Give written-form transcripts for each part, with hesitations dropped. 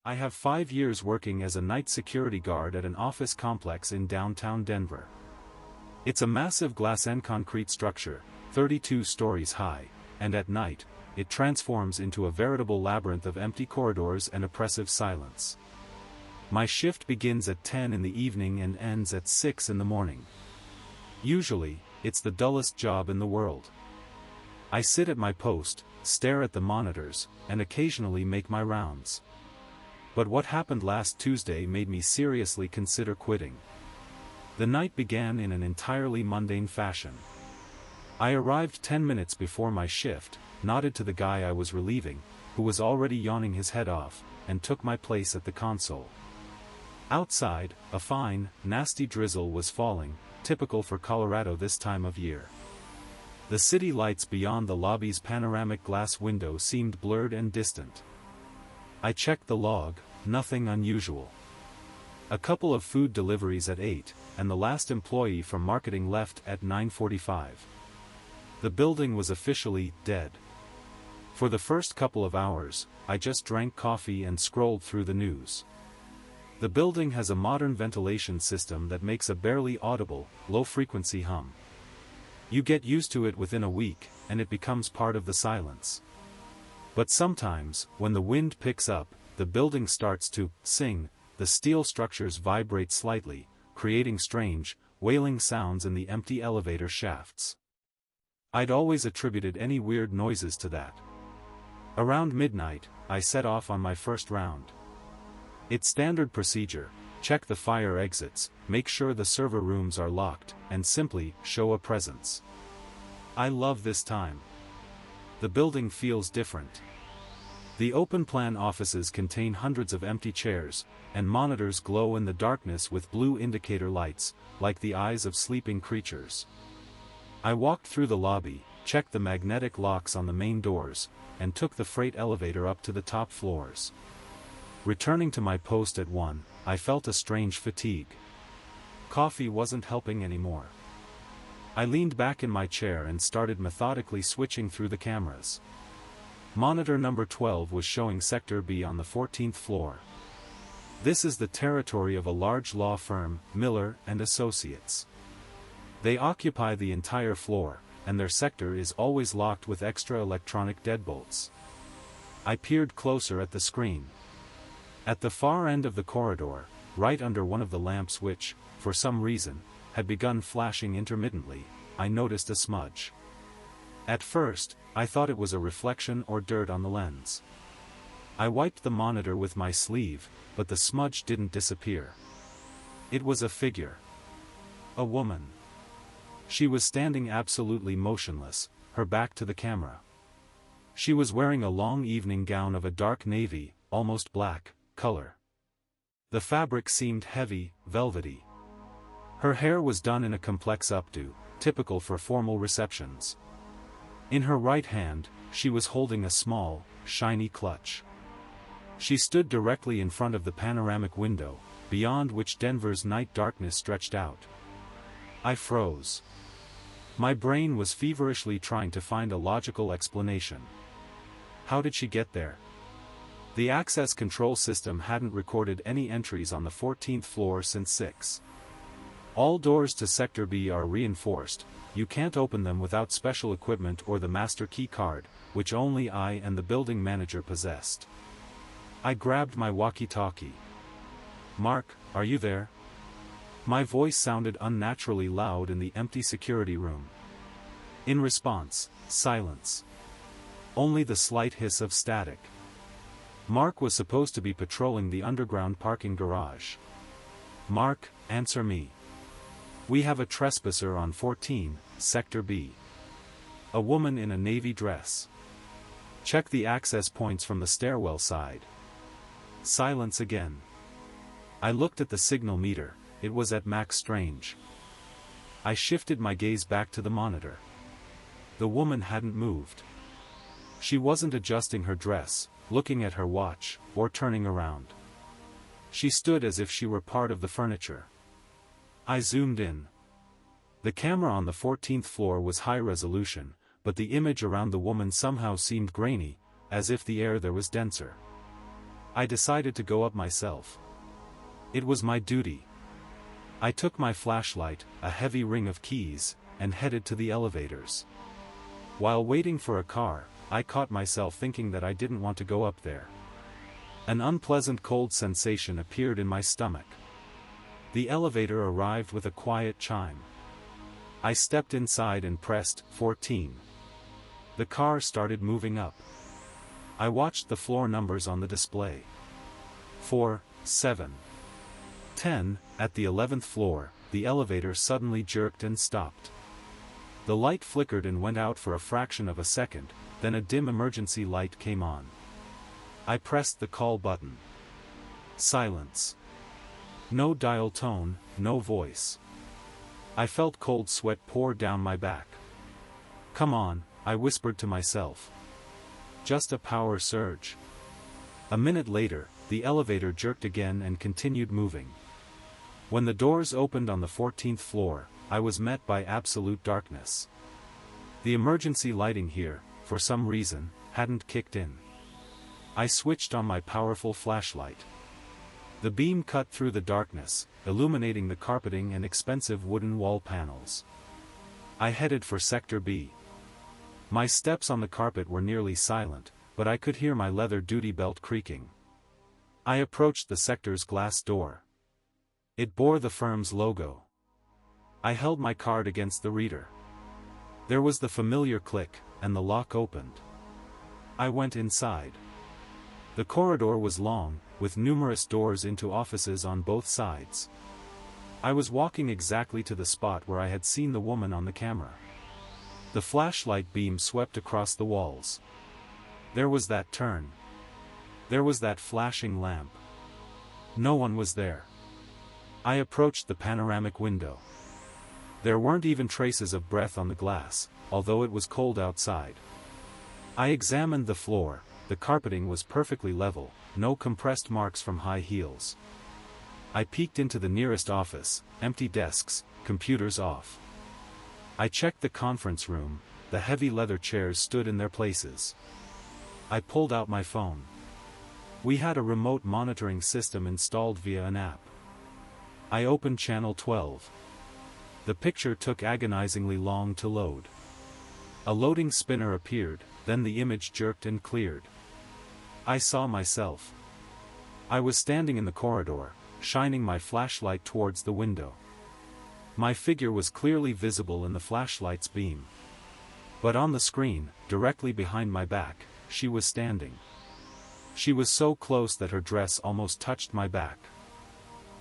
I have 5 years working as a night security guard at an office complex in downtown Denver. It's a massive glass and concrete structure, 32 stories high, and at night, it transforms into a veritable labyrinth of empty corridors and oppressive silence. My shift begins at 10 in the evening and ends at 6 in the morning. Usually, it's the dullest job in the world. I sit at my post, stare at the monitors, and occasionally make my rounds. But what happened last Tuesday made me seriously consider quitting. The night began in an entirely mundane fashion. I arrived 10 minutes before my shift, nodded to the guy I was relieving, who was already yawning his head off, and took my place at the console. Outside, a fine, nasty drizzle was falling, typical for Colorado this time of year. The city lights beyond the lobby's panoramic glass window seemed blurred and distant. I checked the log, nothing unusual. A couple of food deliveries at 8, and the last employee from marketing left at 9:45. The building was officially dead. For the first couple of hours, I just drank coffee and scrolled through the news. The building has a modern ventilation system that makes a barely audible, low-frequency hum. You get used to it within a week, and it becomes part of the silence. But sometimes, when the wind picks up, the building starts to sing. The steel structures vibrate slightly, creating strange, wailing sounds in the empty elevator shafts. I'd always attributed any weird noises to that. Around midnight, I set off on my first round. It's standard procedure: check the fire exits, make sure the server rooms are locked, and simply show a presence. I love this time. The building feels different. The open-plan offices contain hundreds of empty chairs, and monitors glow in the darkness with blue indicator lights, like the eyes of sleeping creatures. I walked through the lobby, checked the magnetic locks on the main doors, and took the freight elevator up to the top floors. Returning to my post at 1, I felt a strange fatigue. Coffee wasn't helping anymore. I leaned back in my chair and started methodically switching through the cameras. Monitor number 12 was showing Sector B on the 14th floor. This is the territory of a large law firm, Miller & Associates. They occupy the entire floor, and their sector is always locked with extra electronic deadbolts. I peered closer at the screen. At the far end of the corridor, right under one of the lamps which, for some reason, had begun flashing intermittently, I noticed a smudge. At first, I thought it was a reflection or dirt on the lens. I wiped the monitor with my sleeve, but the smudge didn't disappear. It was a figure. A woman. She was standing absolutely motionless, her back to the camera. She was wearing a long evening gown of a dark navy, almost black, color. The fabric seemed heavy, velvety. Her hair was done in a complex updo, typical for formal receptions. In her right hand, she was holding a small, shiny clutch. She stood directly in front of the panoramic window, beyond which Denver's night darkness stretched out. I froze. My brain was feverishly trying to find a logical explanation. How did she get there? The access control system hadn't recorded any entries on the 14th floor since 6. All doors to Sector B are reinforced. You can't open them without special equipment or the master key card, which only I and the building manager possessed. I grabbed my walkie-talkie. "Mark, are you there?" My voice sounded unnaturally loud in the empty security room. In response, silence. Only the slight hiss of static. Mark was supposed to be patrolling the underground parking garage. "Mark, answer me. We have a trespasser on 14, Sector B. A woman in a navy dress. Check the access points from the stairwell side." Silence again. I looked at the signal meter, it was at max strange. I shifted my gaze back to the monitor. The woman hadn't moved. She wasn't adjusting her dress, looking at her watch, or turning around. She stood as if she were part of the furniture. I zoomed in. The camera on the 14th floor was high resolution, but the image around the woman somehow seemed grainy, as if the air there was denser. I decided to go up myself. It was my duty. I took my flashlight, a heavy ring of keys, and headed to the elevators. While waiting for a car, I caught myself thinking that I didn't want to go up there. An unpleasant cold sensation appeared in my stomach. The elevator arrived with a quiet chime. I stepped inside and pressed 14. The car started moving up. I watched the floor numbers on the display. 4, 7, 10. At the 11th floor, the elevator suddenly jerked and stopped. The light flickered and went out for a fraction of a second, then a dim emergency light came on. I pressed the call button. Silence. No dial tone, no voice. I felt cold sweat pour down my back. Come on, I whispered to myself. Just a power surge. A minute later, the elevator jerked again and continued moving. When the doors opened on the 14th floor, I was met by absolute darkness. The emergency lighting here, for some reason, hadn't kicked in. I switched on my powerful flashlight. The beam cut through the darkness, illuminating the carpeting and expensive wooden wall panels. I headed for Sector B. My steps on the carpet were nearly silent, but I could hear my leather duty belt creaking. I approached the sector's glass door. It bore the firm's logo. I held my card against the reader. There was the familiar click, and the lock opened. I went inside. The corridor was long, with numerous doors into offices on both sides. I was walking exactly to the spot where I had seen the woman on the camera. The flashlight beam swept across the walls. There was that turn. There was that flashing lamp. No one was there. I approached the panoramic window. There weren't even traces of breath on the glass, although it was cold outside. I examined the floor. The carpeting was perfectly level, no compressed marks from high heels. I peeked into the nearest office, empty desks, computers off. I checked the conference room, the heavy leather chairs stood in their places. I pulled out my phone. We had a remote monitoring system installed via an app. I opened channel 12. The picture took agonizingly long to load. A loading spinner appeared, then the image jerked and cleared. I saw myself. I was standing in the corridor, shining my flashlight towards the window. My figure was clearly visible in the flashlight's beam. But on the screen, directly behind my back, she was standing. She was so close that her dress almost touched my back.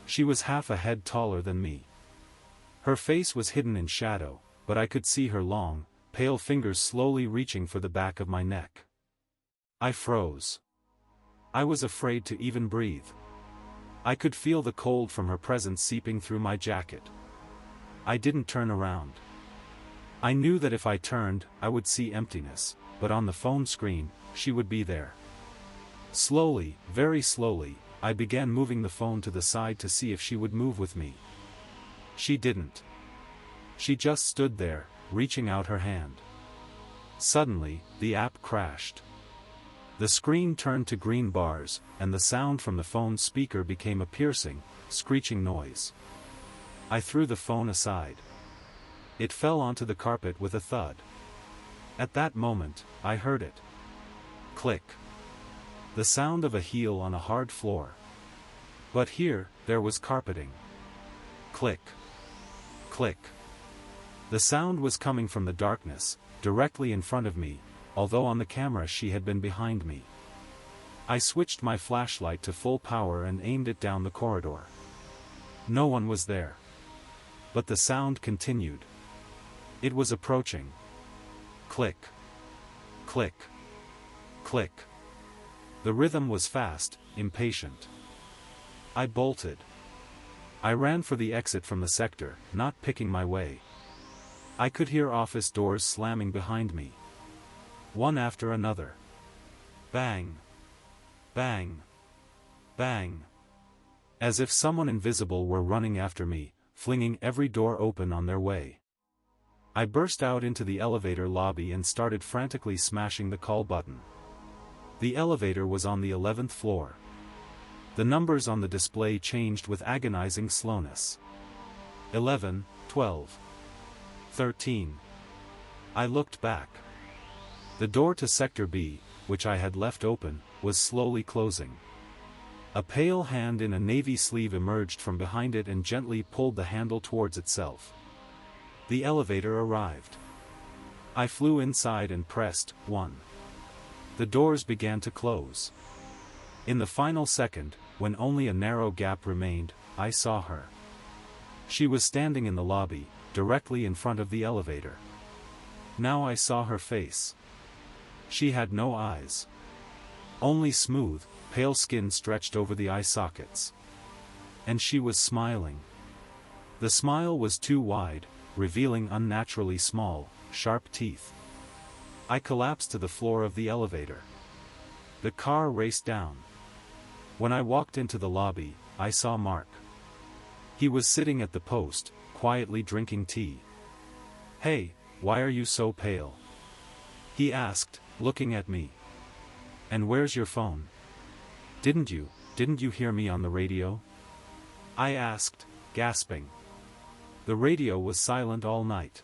She was half a head taller than me. Her face was hidden in shadow, but I could see her long, pale fingers slowly reaching for the back of my neck. I froze. I was afraid to even breathe. I could feel the cold from her presence seeping through my jacket. I didn't turn around. I knew that if I turned, I would see emptiness, but on the phone screen, she would be there. Slowly, very slowly, I began moving the phone to the side to see if she would move with me. She didn't. She just stood there, reaching out her hand. Suddenly, the app crashed. The screen turned to green bars, and the sound from the phone's speaker became a piercing, screeching noise. I threw the phone aside. It fell onto the carpet with a thud. At that moment, I heard it. Click. The sound of a heel on a hard floor. But here, there was carpeting. Click. Click. The sound was coming from the darkness, directly in front of me, although on the camera she had been behind me. I switched my flashlight to full power and aimed it down the corridor. No one was there. But the sound continued. It was approaching. Click. Click. Click. The rhythm was fast, impatient. I bolted. I ran for the exit from the sector, not picking my way. I could hear office doors slamming behind me. One after another. Bang. Bang. Bang. As if someone invisible were running after me, flinging every door open on their way. I burst out into the elevator lobby and started frantically smashing the call button. The elevator was on the 11th floor. The numbers on the display changed with agonizing slowness. 11, 12, 13. I looked back. The door to Sector B, which I had left open, was slowly closing. A pale hand in a navy sleeve emerged from behind it and gently pulled the handle towards itself. The elevator arrived. I flew inside and pressed 1. The doors began to close. In the final second, when only a narrow gap remained, I saw her. She was standing in the lobby, directly in front of the elevator. Now I saw her face. She had no eyes. Only smooth, pale skin stretched over the eye sockets. And she was smiling. The smile was too wide, revealing unnaturally small, sharp teeth. I collapsed to the floor of the elevator. The car raced down. When I walked into the lobby, I saw Mark. He was sitting at the post, quietly drinking tea. "Hey, why are you so pale?" he asked, looking at me. "And where's your phone? Didn't you hear me on the radio?" I asked, gasping. "The radio was silent all night.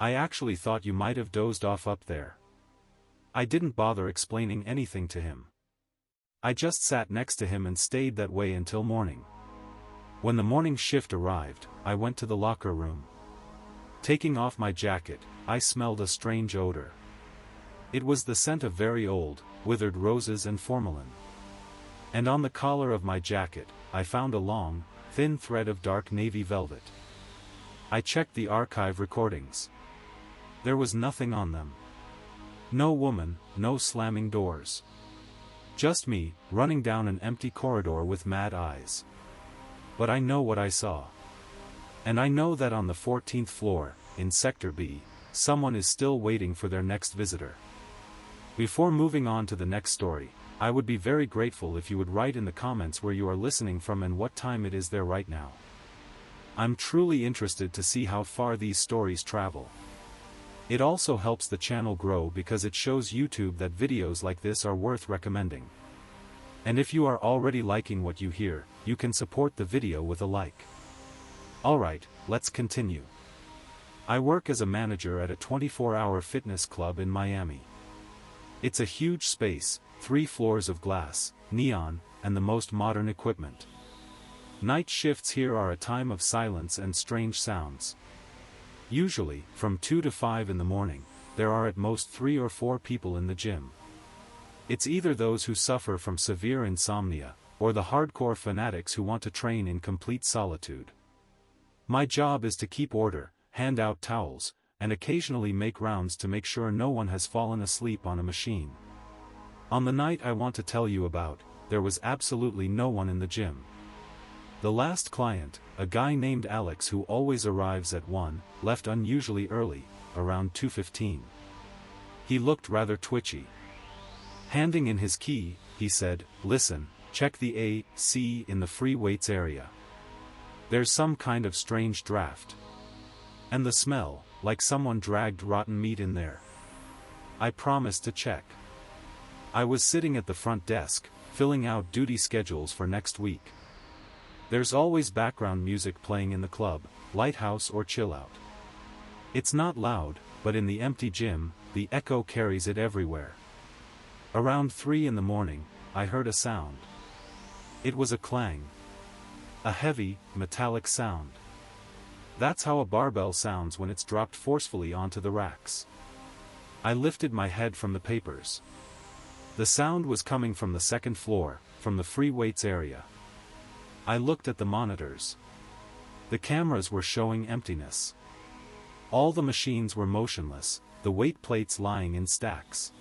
I actually thought you might have dozed off up there." I didn't bother explaining anything to him. I just sat next to him and stayed that way until morning. When the morning shift arrived, I went to the locker room. Taking off my jacket, I smelled a strange odor. It was the scent of very old, withered roses and formalin. And on the collar of my jacket, I found a long, thin thread of dark navy velvet. I checked the archive recordings. There was nothing on them. No woman, no slamming doors. Just me, running down an empty corridor with mad eyes. But I know what I saw. And I know that on the 14th floor, in Sector B, someone is still waiting for their next visitor. Before moving on to the next story, I would be very grateful if you would write in the comments where you are listening from and what time it is there right now. I'm truly interested to see how far these stories travel. It also helps the channel grow because it shows YouTube that videos like this are worth recommending. And if you are already liking what you hear, you can support the video with a like. Alright, let's continue. I work as a manager at a 24-hour fitness club in Miami. It's a huge space, 3 floors of glass, neon, and the most modern equipment. Night shifts here are a time of silence and strange sounds. Usually, from 2 to 5 in the morning, there are at most 3 or 4 people in the gym. It's either those who suffer from severe insomnia, or the hardcore fanatics who want to train in complete solitude. My job is to keep order, hand out towels, and occasionally make rounds to make sure no one has fallen asleep on a machine. On the night I want to tell you about, there was absolutely no one in the gym. The last client, a guy named Alex who always arrives at 1, left unusually early, around 2:15. He looked rather twitchy. Handing in his key, he said, "Listen, check the AC in the free weights area. There's some kind of strange draft. And the smell, like someone dragged rotten meat in there." I promised to check. I was sitting at the front desk, filling out duty schedules for next week. There's always background music playing in the club, lighthouse or chill out. It's not loud, but in the empty gym, the echo carries it everywhere. Around 3 in the morning, I heard a sound. It was a clang. A heavy, metallic sound. That's how a barbell sounds when it's dropped forcefully onto the racks. I lifted my head from the papers. The sound was coming from the 2nd floor, from the free weights area. I looked at the monitors. The cameras were showing emptiness. All the machines were motionless, the weight plates lying in stacks.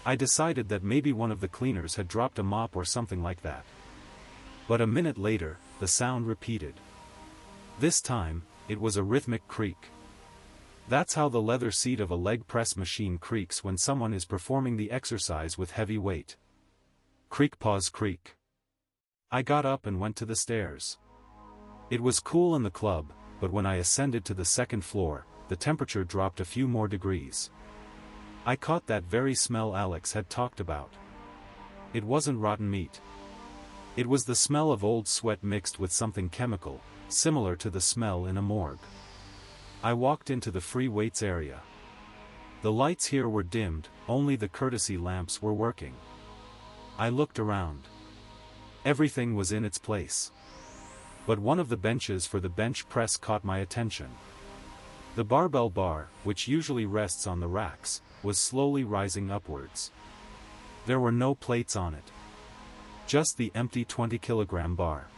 I decided that maybe one of the cleaners had dropped a mop or something like that. But a minute later, the sound repeated. This time, it was a rhythmic creak. That's how the leather seat of a leg press machine creaks when someone is performing the exercise with heavy weight. Creak, pause, creak. I got up and went to the stairs. It was cool in the club, but when I ascended to the 2nd floor, the temperature dropped a few more degrees. I caught that very smell Alex had talked about. It wasn't rotten meat. It was the smell of old sweat mixed with something chemical, similar to the smell in a morgue. I walked into the free weights area. The lights here were dimmed, only the courtesy lamps were working. I looked around. Everything was in its place. But one of the benches for the bench press caught my attention. The barbell bar, which usually rests on the racks, was slowly rising upwards. There were no plates on it. Just the empty 20-kilogram bar.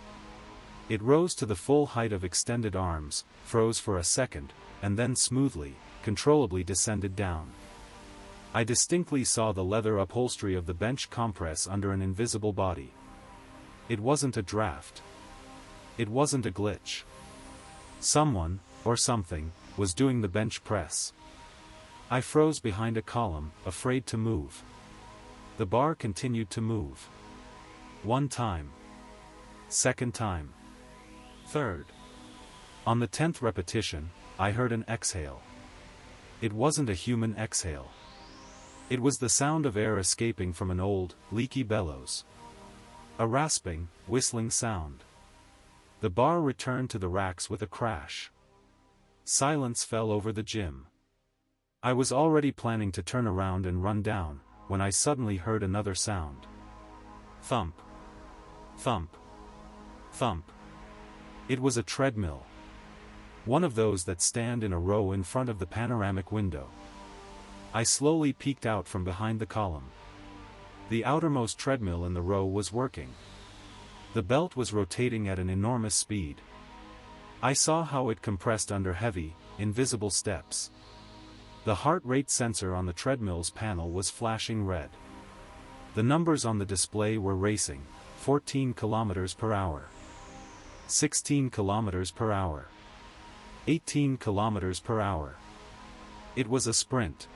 It rose to the full height of extended arms, froze for a second, and then smoothly, controllably descended down. I distinctly saw the leather upholstery of the bench compress under an invisible body. It wasn't a draft. It wasn't a glitch. Someone, or something, was doing the bench press. I froze behind a column, afraid to move. The bar continued to move. One time. Second time. Third. On the 10th repetition, I heard an exhale. It wasn't a human exhale. It was the sound of air escaping from an old, leaky bellows. A rasping, whistling sound. The bar returned to the racks with a crash. Silence fell over the gym. I was already planning to turn around and run down, when I suddenly heard another sound. Thump. Thump. Thump. It was a treadmill. One of those that stand in a row in front of the panoramic window. I slowly peeked out from behind the column. The outermost treadmill in the row was working. The belt was rotating at an enormous speed. I saw how it compressed under heavy, invisible steps. The heart rate sensor on the treadmill's panel was flashing red. The numbers on the display were racing, 14 kilometers per hour. 16 kilometers per hour. 18 kilometers per hour. It was a sprint.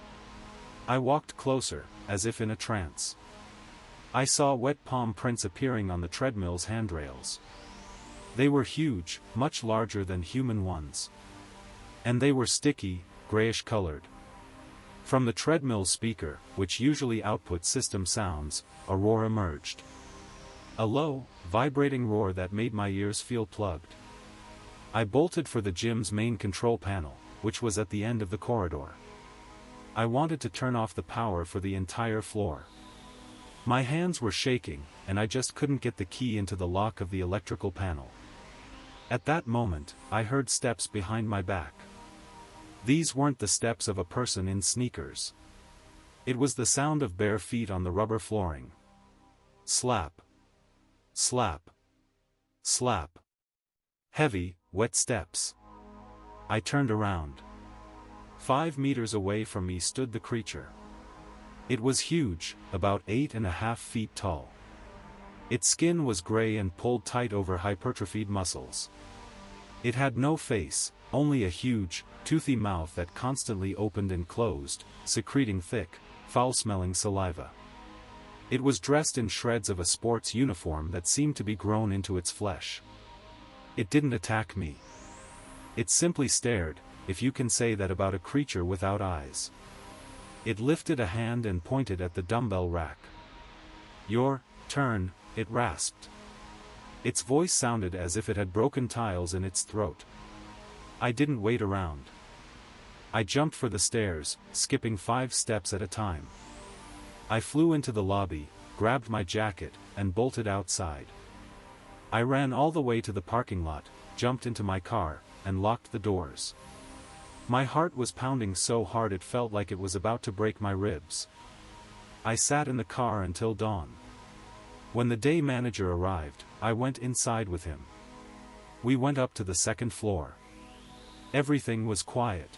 I walked closer, as if in a trance. I saw wet palm prints appearing on the treadmill's handrails. They were huge, much larger than human ones. And they were sticky, grayish-colored. From the treadmill speaker, which usually outputs system sounds, a roar emerged. A low, vibrating roar that made my ears feel plugged. I bolted for the gym's main control panel, which was at the end of the corridor. I wanted to turn off the power for the entire floor. My hands were shaking, and I just couldn't get the key into the lock of the electrical panel. At that moment, I heard steps behind my back. These weren't the steps of a person in sneakers. It was the sound of bare feet on the rubber flooring. Slap. Slap. Slap. Heavy, wet steps. I turned around. 5 meters away from me stood the creature. It was huge, about 8.5 feet tall. Its skin was gray and pulled tight over hypertrophied muscles. It had no face, only a huge, toothy mouth that constantly opened and closed, secreting thick, foul-smelling saliva. It was dressed in shreds of a sports uniform that seemed to be grown into its flesh. It didn't attack me. It simply stared, if you can say that about a creature without eyes. It lifted a hand and pointed at the dumbbell rack. "Your turn," it rasped. Its voice sounded as if it had broken tiles in its throat. I didn't wait around. I jumped for the stairs, skipping 5 steps at a time. I flew into the lobby, grabbed my jacket, and bolted outside. I ran all the way to the parking lot, jumped into my car, and locked the doors. My heart was pounding so hard it felt like it was about to break my ribs. I sat in the car until dawn. When the day manager arrived, I went inside with him. We went up to the 2nd floor. Everything was quiet.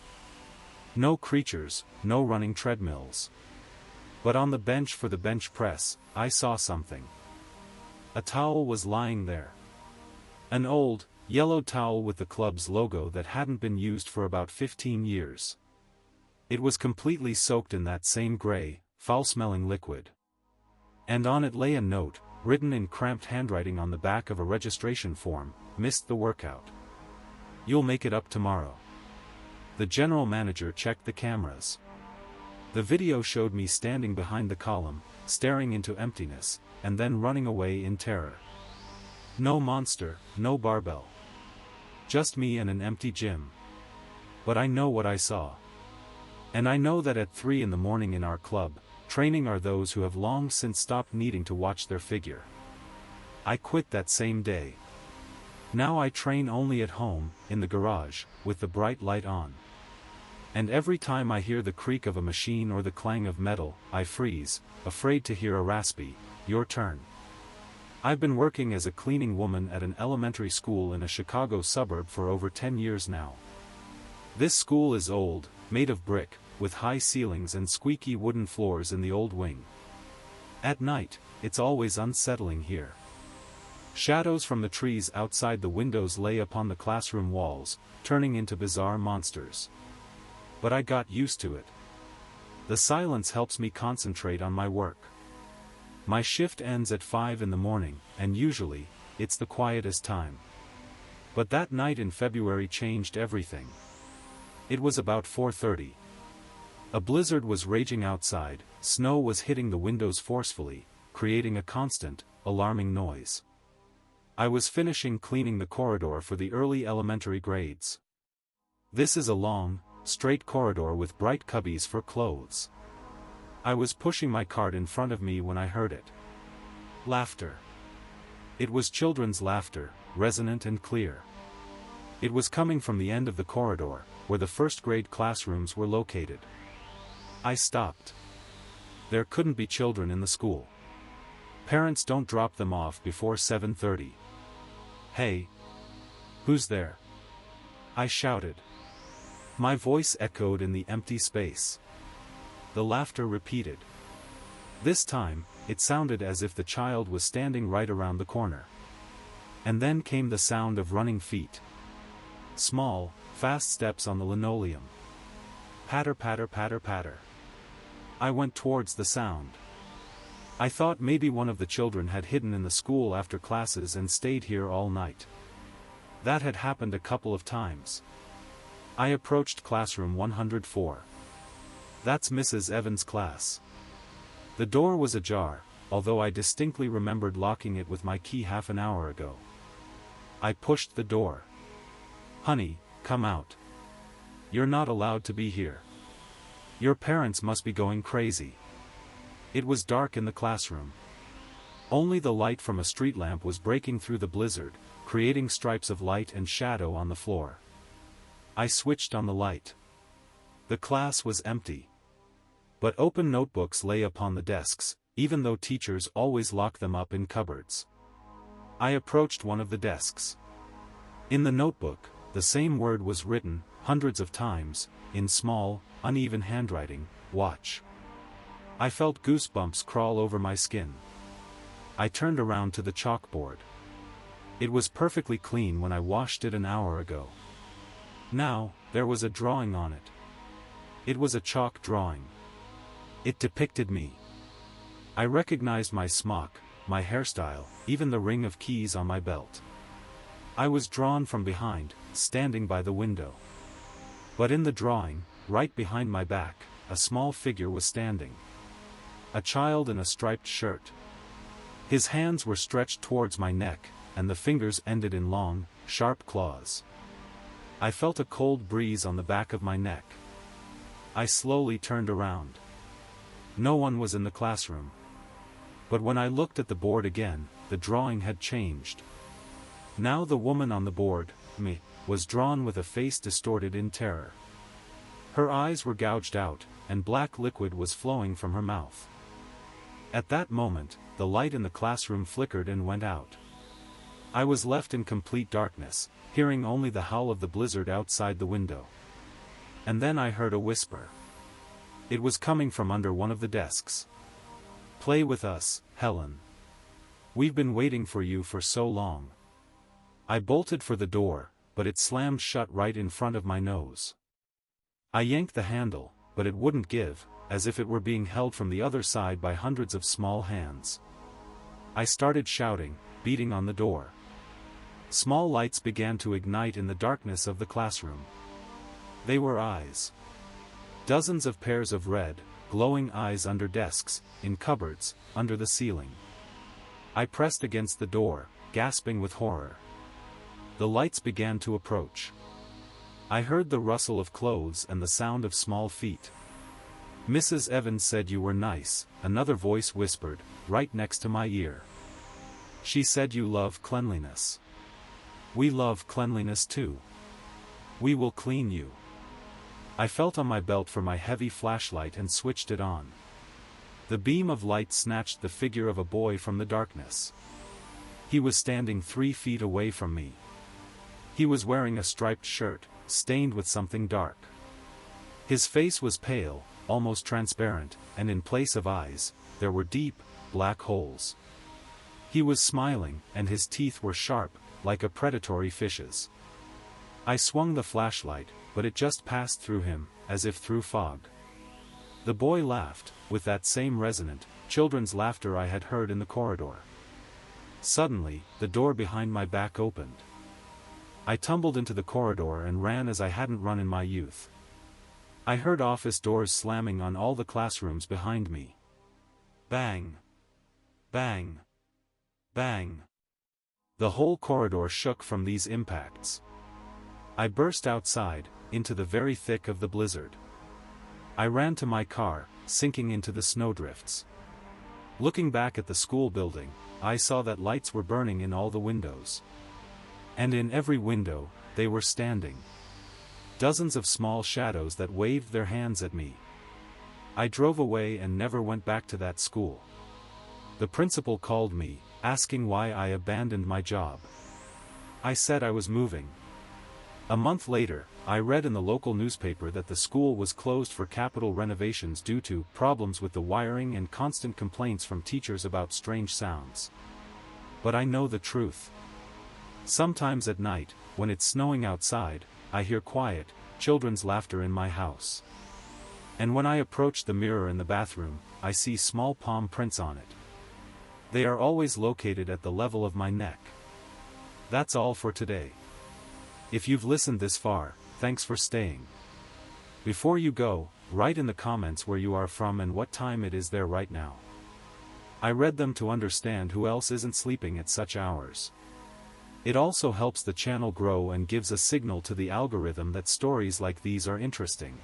No creatures, no running treadmills. But on the bench for the bench press, I saw something. A towel was lying there. An old, yellow towel with the club's logo that hadn't been used for about 15 years. It was completely soaked in that same gray, foul-smelling liquid. And on it lay a note, written in cramped handwriting on the back of a registration form: "Missed the workout. You'll make it up tomorrow." The general manager checked the cameras. The video showed me standing behind the column, staring into emptiness, and then running away in terror. No monster, no barbell. Just me and an empty gym. But I know what I saw. And I know that at 3 in the morning in our club, training are those who have long since stopped needing to watch their figure. I quit that same day. Now I train only at home, in the garage, with the bright light on. And every time I hear the creak of a machine or the clang of metal, I freeze, afraid to hear a raspy, "Your turn." I've been working as a cleaning woman at an elementary school in a Chicago suburb for over 10 years now. This school is old, made of brick, with high ceilings and squeaky wooden floors in the old wing. At night, it's always unsettling here. Shadows from the trees outside the windows lay upon the classroom walls, turning into bizarre monsters. But I got used to it. The silence helps me concentrate on my work. My shift ends at 5 in the morning, and usually, it's the quietest time. But that night in February changed everything. It was about 4:30. A blizzard was raging outside, snow was hitting the windows forcefully, creating a constant, alarming noise. I was finishing cleaning the corridor for the early elementary grades. This is a long, straight corridor with bright cubbies for clothes. I was pushing my cart in front of me when I heard it. Laughter. It was children's laughter, resonant and clear. It was coming from the end of the corridor, where the first-grade classrooms were located. I stopped. There couldn't be children in the school. Parents don't drop them off before 7:30. "Hey! Who's there?" I shouted. My voice echoed in the empty space. The laughter repeated. This time, it sounded as if the child was standing right around the corner. And then came the sound of running feet. Small, fast steps on the linoleum. Patter, patter, patter, patter. I went towards the sound. I thought maybe one of the children had hidden in the school after classes and stayed here all night. That had happened a couple of times. I approached classroom 104. That's Mrs. Evans' class. The door was ajar, although I distinctly remembered locking it with my key half an hour ago. I pushed the door. "Honey, come out. You're not allowed to be here. Your parents must be going crazy." It was dark in the classroom. Only the light from a street lamp was breaking through the blizzard, creating stripes of light and shadow on the floor. I switched on the light. The class was empty. But open notebooks lay upon the desks, even though teachers always lock them up in cupboards. I approached one of the desks. In the notebook, the same word was written, hundreds of times, in small, uneven handwriting, "Watch." I felt goosebumps crawl over my skin. I turned around to the chalkboard. It was perfectly clean when I washed it an hour ago. Now, there was a drawing on it. It was a chalk drawing. It depicted me. I recognized my smock, my hairstyle, even the ring of keys on my belt. I was drawn from behind, standing by the window. But in the drawing, right behind my back, a small figure was standing. A child in a striped shirt. His hands were stretched towards my neck, and the fingers ended in long, sharp claws. I felt a cold breeze on the back of my neck. I slowly turned around. No one was in the classroom. But when I looked at the board again, the drawing had changed. Now the woman on the board, me, was drawn with a face distorted in terror. Her eyes were gouged out, and black liquid was flowing from her mouth. At that moment, the light in the classroom flickered and went out. I was left in complete darkness, hearing only the howl of the blizzard outside the window. And then I heard a whisper. It was coming from under one of the desks. "Play with us, Helen. We've been waiting for you for so long." I bolted for the door, but it slammed shut right in front of my nose. I yanked the handle, but it wouldn't give, as if it were being held from the other side by hundreds of small hands. I started shouting, beating on the door. Small lights began to ignite in the darkness of the classroom. They were eyes. Dozens of pairs of red, glowing eyes under desks, in cupboards, under the ceiling. I pressed against the door, gasping with horror. The lights began to approach. I heard the rustle of clothes and the sound of small feet. "Mrs. Evans said you were nice," another voice whispered, right next to my ear. "She said you love cleanliness." "We love cleanliness too. We will clean you." I felt on my belt for my heavy flashlight and switched it on. The beam of light snatched the figure of a boy from the darkness. He was standing 3 feet away from me. He was wearing a striped shirt, stained with something dark. His face was pale, almost transparent, and in place of eyes, there were deep, black holes. He was smiling, and his teeth were sharp, like a predatory fish's. I swung the flashlight, but it just passed through him, as if through fog. The boy laughed, with that same resonant, children's laughter I had heard in the corridor. Suddenly, the door behind my back opened. I tumbled into the corridor and ran as I hadn't run in my youth. I heard office doors slamming on all the classrooms behind me. Bang! Bang! Bang! The whole corridor shook from these impacts. I burst outside, into the very thick of the blizzard. I ran to my car, sinking into the snowdrifts. Looking back at the school building, I saw that lights were burning in all the windows. And in every window, they were standing. Dozens of small shadows that waved their hands at me. I drove away and never went back to that school. The principal called me, asking why I abandoned my job. I said I was moving. A month later, I read in the local newspaper that the school was closed for capital renovations due to problems with the wiring and constant complaints from teachers about strange sounds. But I know the truth. Sometimes at night, when it's snowing outside, I hear quiet, children's laughter in my house. And when I approach the mirror in the bathroom, I see small palm prints on it. They are always located at the level of my neck. That's all for today. If you've listened this far, thanks for staying. Before you go, write in the comments where you are from and what time it is there right now. I read them to understand who else isn't sleeping at such hours. It also helps the channel grow and gives a signal to the algorithm that stories like these are interesting.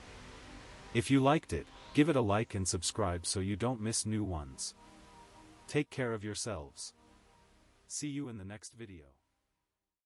If you liked it, give it a like and subscribe so you don't miss new ones. Take care of yourselves. See you in the next video.